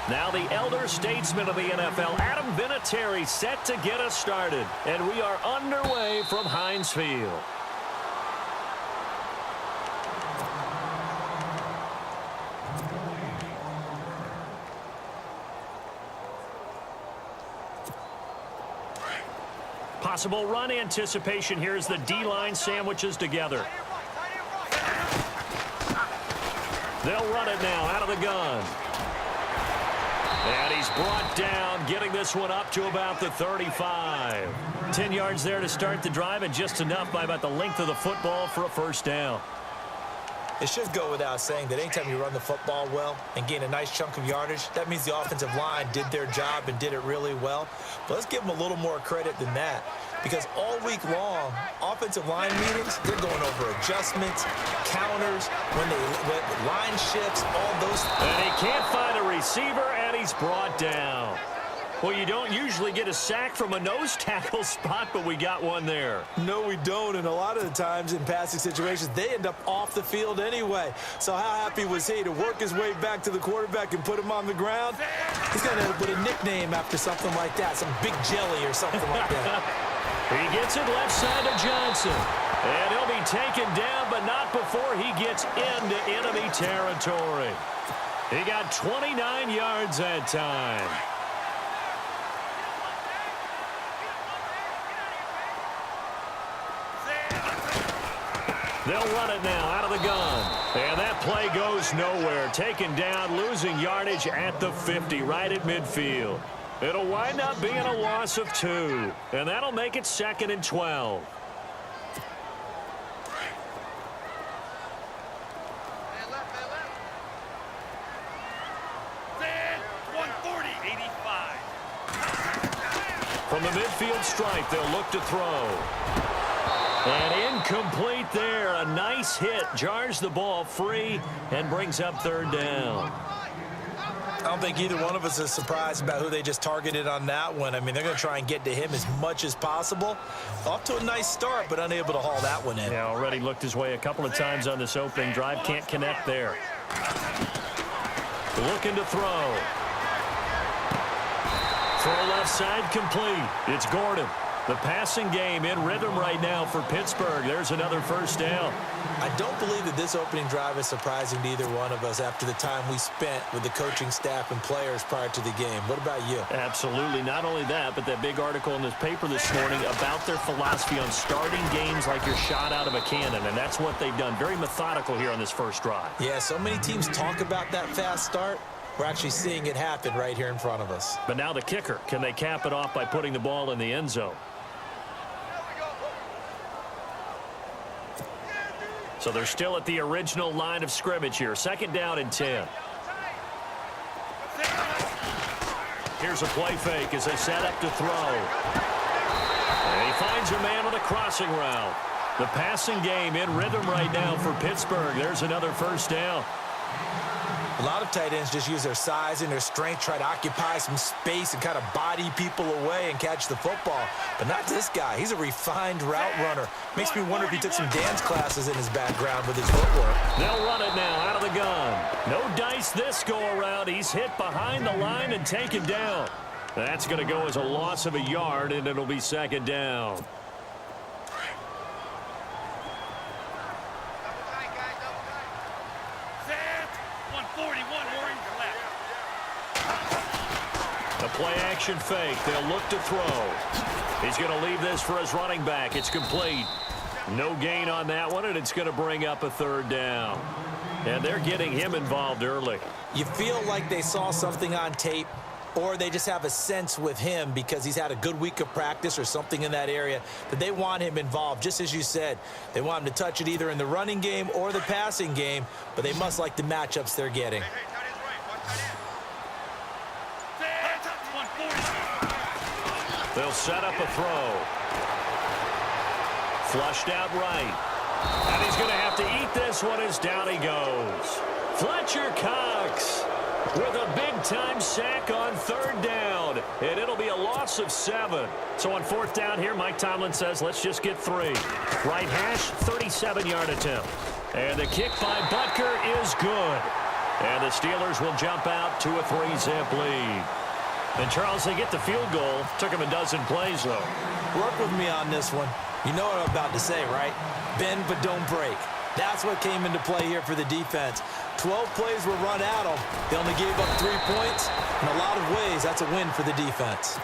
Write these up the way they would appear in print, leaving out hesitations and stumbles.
Now the elder statesman of the NFL, Adam Vinatieri, set to get us started. And we are underway from Heinz Field. Possible run anticipation here as the D-line sandwiches together. They'll run it now out of the gun. And he's brought down, getting this one up to about the 35. 10 yards there to start the drive, and just enough by about the length of the football for a first down. It should go without saying that anytime you run the football well and gain a nice chunk of yardage, that means the offensive line did their job and did it really well. But let's give them a little more credit than that, because all week long, offensive line meetings, they're going over adjustments, counters, when line shifts, all those. And he can't find a receiver, and he's brought down. Well, you don't usually get a sack from a nose tackle spot, but we got one there. No, we don't, and a lot of the times in passing situations, they end up off the field anyway. So how happy was he to work his way back to the quarterback and put him on the ground? He's going to end up with a nickname after something like that, some Big Jelly or something like that. He gets it left side to Johnson. And he'll be taken down, but not before he gets into enemy territory. He got 29 yards that time. They'll run it now out of the gun. And that play goes nowhere. Taken down, losing yardage at the 50, right at midfield. It'll wind up being a loss of 2. And that'll make it 2nd and 12. From the midfield stripe, they'll look to throw. And incomplete there. A nice hit. Jars the ball free and brings up 3rd down. I don't think either one of us is surprised about who they just targeted on that one. I mean, they're going to try and get to him as much as possible. Off to a nice start, but unable to haul that one in. Yeah, already looked his way a couple of times on this opening drive. Can't connect there. Looking to throw. Throw left side complete. It's Gordon. The passing game in rhythm right now for Pittsburgh. There's another first down. I don't believe that this opening drive is surprising to either one of us after the time we spent with the coaching staff and players prior to the game. What about you? Absolutely. Not only that, but that big article in this paper this morning about their philosophy on starting games like you're shot out of a cannon, and that's what they've done. Very methodical here on this first drive. Yeah, so many teams talk about that fast start. We're actually seeing it happen right here in front of us. But now the kicker. Can they cap it off by putting the ball in the end zone? So they're still at the original line of scrimmage here. 2nd down and 10. Here's a play fake as they set up to throw. And he finds a man with a crossing route. The passing game in rhythm right now for Pittsburgh. There's another first down. A lot of tight ends just use their size and their strength, try to occupy some space and kind of body people away and catch the football. But not this guy. He's a refined route runner. Makes me wonder if he took some dance classes in his background with his footwork. They'll run it now out of the gun. No dice this go-around. He's hit behind the line and taken down. That's going to go as a loss of a yard, and it'll be 2nd down. The play-action fake. They'll look to throw. He's going to leave this for his running back. It's complete. No gain on that one, and it's going to bring up a 3rd down. And they're getting him involved early. You feel like they saw something on tape, or they just have a sense with him because he's had a good week of practice or something in that area that they want him involved. Just as you said, they want him to touch it either in the running game or the passing game, but they must like the matchups they're getting. They'll set up a throw. Flushed out right. And he's going to have to eat this one as down he goes. Fletcher Cox with a big-time sack on 3rd down. And it'll be a loss of 7. So on 4th down here, Mike Tomlin says, let's just get 3. Right hash, 37-yard attempt. And the kick by Butker is good. And the Steelers will jump out to a 3-zip lead. And, Charles, they get the field goal. Took them a dozen plays, though. Work with me on this one. You know what I'm about to say, right? Bend but don't break. That's what came into play here for the defense. 12 plays were run at them. They only gave up 3 points. In a lot of ways, that's a win for the defense.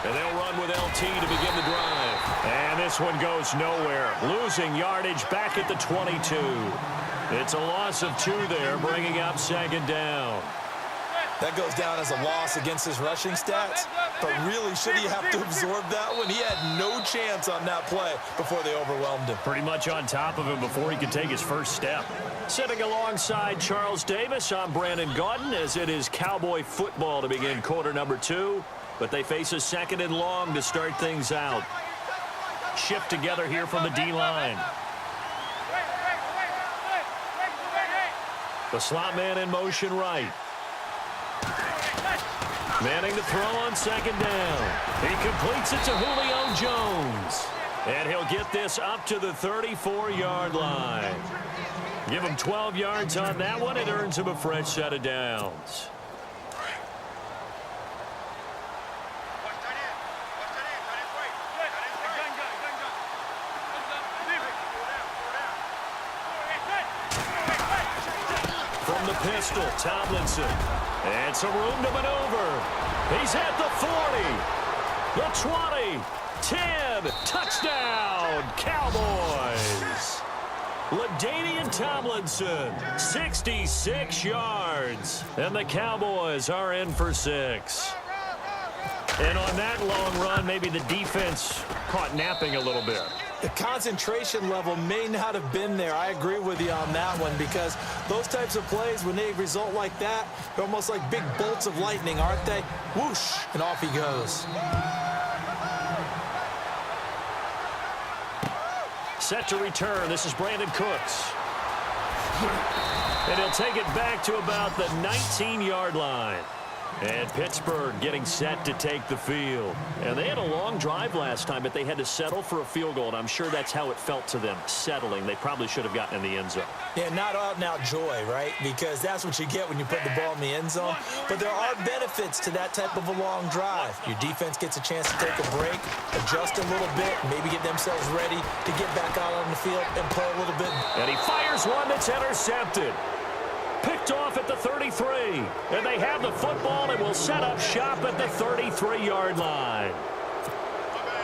And they'll run with LT to begin the drive. And this one goes nowhere. Losing yardage back at the 22. It's a loss of 2 there, bringing up 2nd down. That goes down as a loss against his rushing stats. But really, should he have to absorb that one? He had no chance on that play before they overwhelmed him. Pretty much on top of him before he could take his first step. Sitting alongside Charles Davis, I'm Brandon Gaudin, as it is Cowboy football to begin quarter number 2. But they face a 2nd and long to start things out. Shift together here from the D-line. The slot man in motion right. Manning to throw on 2nd down. He completes it to Julio Jones. And he'll get this up to the 34-yard line. Give him 12 yards on that one. It earns him a fresh set of downs. From the pistol, Tomlinson. And some room to maneuver. He's at the 40, the 20, 10, touchdown, Cowboys. LaDainian Tomlinson, 66 yards. And the Cowboys are in for 6. And on that long run, maybe the defense caught napping a little bit. The concentration level may not have been there. I agree with you on that one, because those types of plays, when they result like that, they're almost like big bolts of lightning, aren't they? Whoosh, and off he goes. Set to return. This is Brandon Cooks. And he'll take it back to about the 19-yard line. And Pittsburgh getting set to take the field. And they had a long drive last time, but they had to settle for a field goal. And I'm sure that's how it felt to them, settling. They probably should have gotten in the end zone. Yeah, not out-and-out joy, right? Because that's what you get when you put the ball in the end zone. But there are benefits to that type of a long drive. Your defense gets a chance to take a break, adjust a little bit, maybe get themselves ready to get back out on the field and play a little bit. And he fires one that's intercepted. Picked off at the 33. And they have the football and will set up shop at the 33-yard line.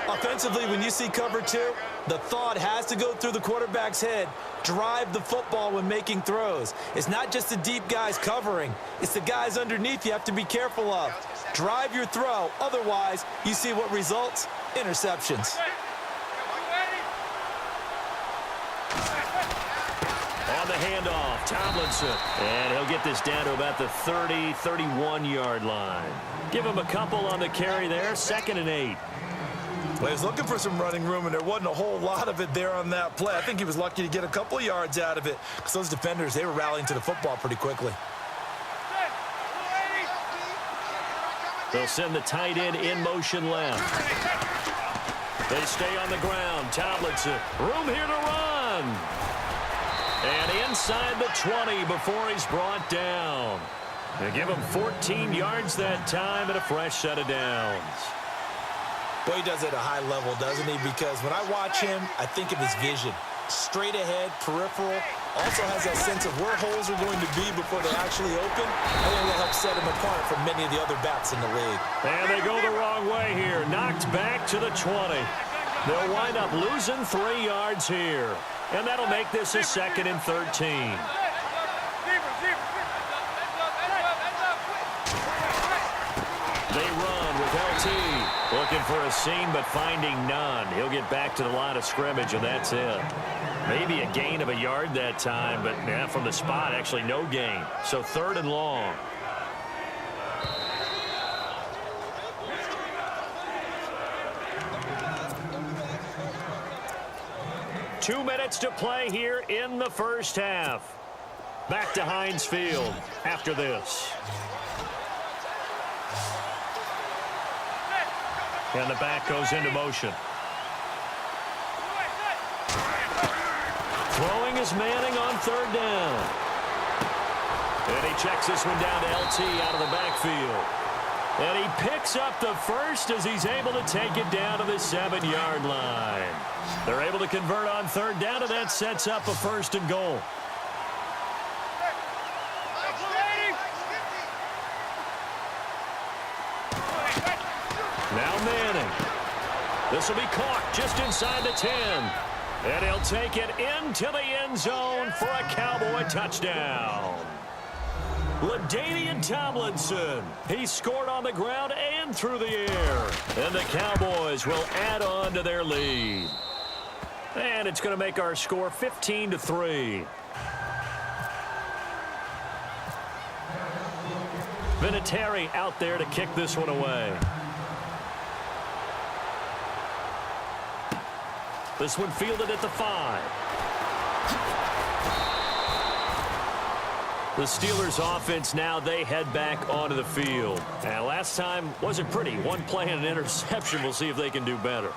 Offensively, when you see cover 2, the thought has to go through the quarterback's head. Drive the football when making throws. It's not just the deep guys covering. It's the guys underneath you have to be careful of. Drive your throw. Otherwise, you see what results? Interceptions. On the handoff, Tomlinson. And he'll get this down to about the 30, 31-yard line. Give him a couple on the carry there. 2nd and 8. Well, he was looking for some running room, and there wasn't a whole lot of it there on that play. I think he was lucky to get a couple of yards out of it, because those defenders, they were rallying to the football pretty quickly. They'll send the tight end in motion left. They stay on the ground. Tomlinson, room here to run. And inside the 20 before he's brought down. They give him 14 yards that time and a fresh set of downs. Boy, he does it at a high level, doesn't he? Because when I watch him, I think of his vision. Straight ahead, peripheral. Also has that sense of where holes are going to be before they actually open. I think that helps set him apart from many of the other backs in the league. And they go the wrong way here. Knocked back to the 20. They'll wind up losing 3 yards here. And that'll make this a 2nd and 13. They run with LT. Looking for a seam, but finding none. He'll get back to the line of scrimmage, and that's it. Maybe a gain of a yard that time, but yeah, from the spot, actually no gain. So 3rd and long. 2 minutes to play here in the first half. Back to Heinz Field after this. And the back goes into motion. Throwing is Manning on third down. And he checks this one down to LT out of the backfield. And he picks up the first as he's able to take it down to the 7-yard line. They're able to convert on third down, and that sets up a 1st and goal. Now Manning. This will be caught just inside the 10. And he'll take it into the end zone for a Cowboy touchdown. LaDainian Tomlinson. He scored on the ground and through the air. And the Cowboys will add on to their lead. And it's going to make our score 15-3. Vinatieri out there to kick this one away. This one fielded at the 5. The Steelers offense now, they head back onto the field. And last time wasn't pretty. One play and an interception. We'll see if they can do better.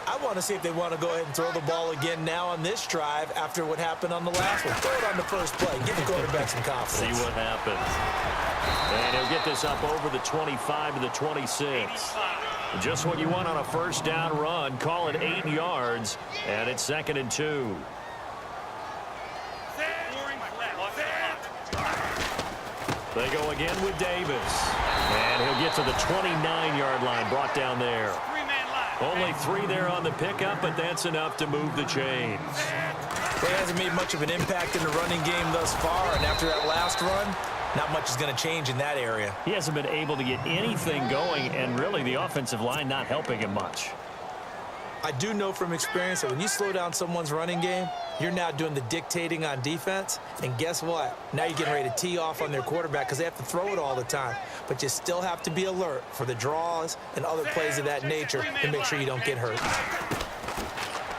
I want to see if they want to go ahead and throw the ball again now on this drive after what happened on the last one. Throw it on the first play. Give the quarterback some confidence. See what happens. And he'll get this up over the 25 to the 26. Just what you want on a first down run. Call it 8 yards. And it's 2nd and 2. They go again with Davis. And he'll get to the 29-yard line, brought down there. Only 3 there on the pickup, but that's enough to move the chains. He hasn't made much of an impact in the running game thus far, and after that last run, not much is going to change in that area. He hasn't been able to get anything going, and really the offensive line not helping him much. I do know from experience that when you slow down someone's running game, you're now doing the dictating on defense. And guess what? Now you're getting ready to tee off on their quarterback because they have to throw it all the time. But you still have to be alert for the draws and other plays of that nature to make sure you don't get hurt.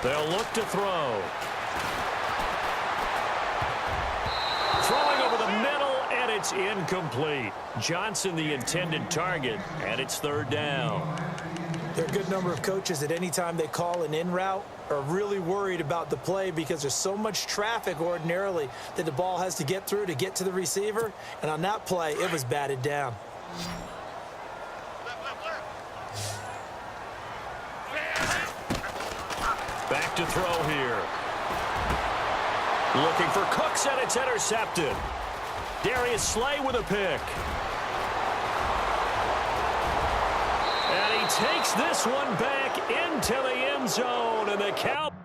They'll look to throw. Throwing over the middle, and it's incomplete. Johnson the intended target, and it's 3rd down. There are a good number of coaches that any time they call an in route are really worried about the play because there's so much traffic ordinarily that the ball has to get through to get to the receiver. And on that play, it was batted down. Back to throw here. Looking for Cooks, and it's intercepted. Darius Slay with a pick. And he takes this one back into the end zone, and the Cowboys